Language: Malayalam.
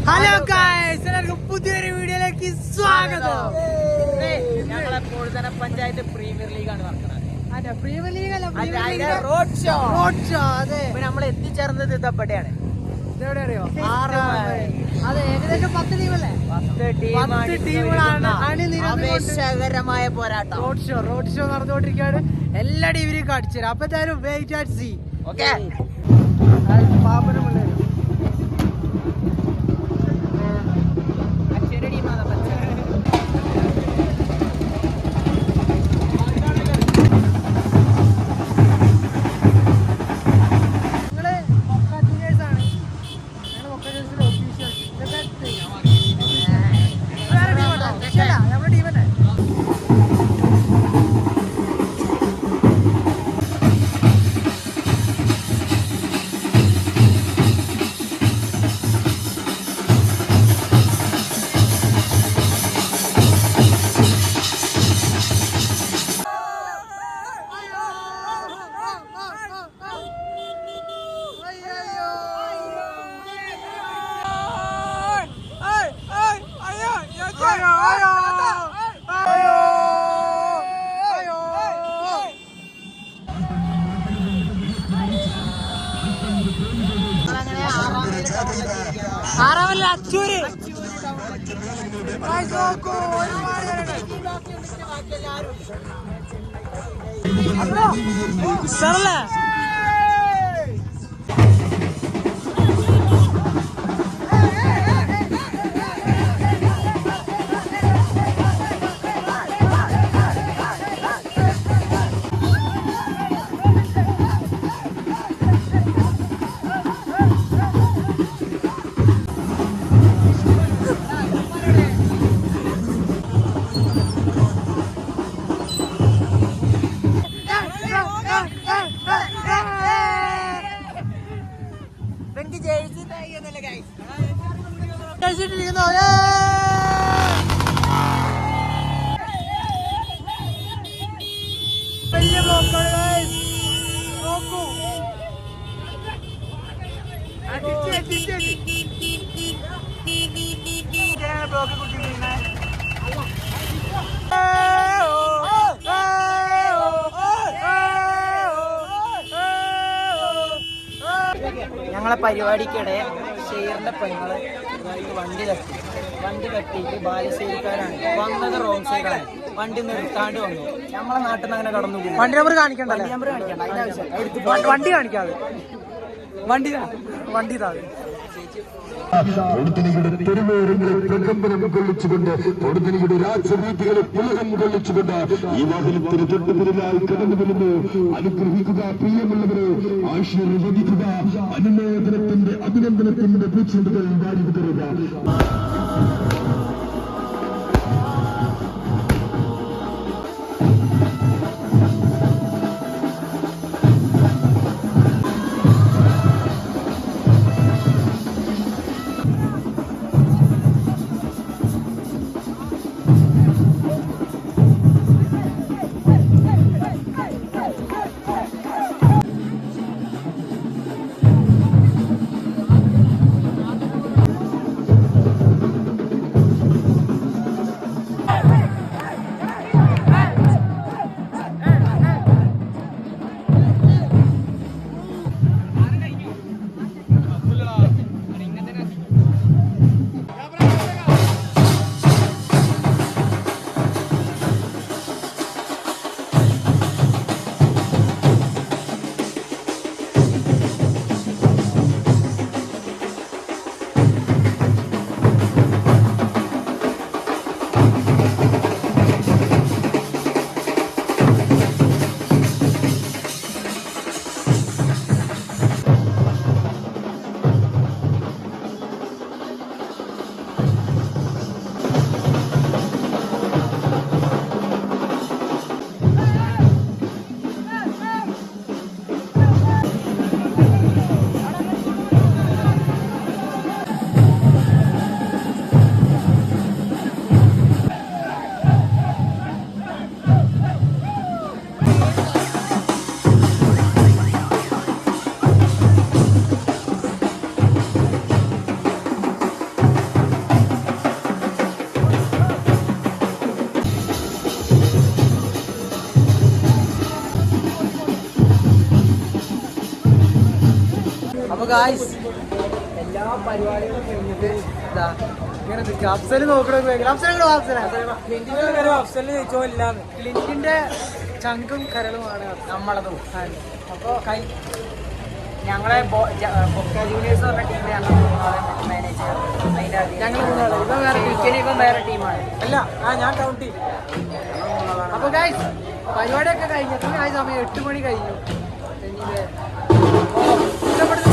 ഹലോ ഗായ്സ്, എല്ലാവർക്കും പുതിയൊരു വീഡിയോയിലേക്ക് സ്വാഗതം. ഞങ്ങളെ കൂടുതൽ പഞ്ചായത്ത് പ്രീമിയർ ലീഗാണ് നടക്കുന്നത്. പ്രീമിയർ ലീഗ് അല്ല, റോഡ് ഷോ. അതെ, നമ്മൾ എത്തിച്ചേർന്നത് ഇതപ്പടെയാണ്. ഇതെവിടെ അറിയോ? അതെ, ഏകദേശം 10 ടീമല്ലേ? 10 ടീമുകളാണ് ആവേശകരമായ പോരാട്ടം. റോഡ് ഷോ നടന്നുകൊണ്ടിരിക്കുകയാണ്. എല്ലാ ടീമിനെയും കാണിച്ചു തരാം. അപ്പൊ എന്തായാലും വെയിറ്റ് ആൻഡ് സീ. ഓക്കെ, പാപ്പനും പിള്ളേരും ആറാമല്ല അച്ചൂര്. സാറല്ലേ വലിയ ബ്ലോക്കാണ്. നോക്കൂ, ബ്ലോക്ക് കുട്ടികളെ ഞങ്ങളെ പരിപാടിക്കിടെ ഷെയറിന്റെ പെങ്ങള് വണ്ടി തട്ടിയിട്ട് ബാലുശ്ശേരിക്കാരാണ് വന്നത്. റോങ് സൈഡാണ്. വണ്ടി നിർത്താണ്ട് വന്നു. നമ്മളെ നാട്ടിൽ നിന്ന് അങ്ങനെ കടന്നു പോകും. വണ്ടി നമ്പർ കാണിക്കണ്ട, നമ്പർ കാണിക്കണ്ട, അതിന്റെ ആവശ്യം. വണ്ടി കാണിക്കാതെ വണ്ടി താഴെ പ്രകമ്പനം കൊള്ളിച്ചുകൊണ്ട് പൊടുതനിയുടെ രാജവീതികളെ പുലകം കൊള്ളിച്ചുകൊണ്ട് ഈ വാഹനത്തിന് തൊട്ടുപിന്നിലായി കടന്നു വരുന്നു. അനുഗ്രഹിക്കുക പ്രിയമുള്ളവരെ, ആശീർവദിക്കുക, അനുമോദനത്തിന്റെ അഭിനന്ദനത്തിന്റെ പൂച്ചെണ്ടുകൾ വാരി വിതറുക. അപ്പൊ ഗായ്സ് എല്ലാ പരിപാടികളും കഴിഞ്ഞിട്ട് ഇതാ ഇങ്ങനെ നിൽക്കുക. അഫ്സല് നോക്കണ അഫ്സലിന് ചോദിച്ചോ ഇല്ലാന്ന്. ക്ലിന്റിന്റെ ചങ്കും കരളുമാണ് നമ്മളതും. അപ്പോൾ ഞങ്ങളെ ജൂനിയേഴ്സ് പറഞ്ഞ ടീമിനെ മാനേജ് ഞങ്ങൾ മൂന്നാള് ഇപ്പം വേറെ ടീമാണ്. അല്ല ഞാൻ കൗണ്ട് ചെയ്യും. അപ്പൊ ഗായ്സ് പരിപാടിയൊക്കെ കഴിഞ്ഞിട്ട് ആ സമയം 8 മണി കഴിഞ്ഞു. ഇഷ്ടപ്പെടുന്ന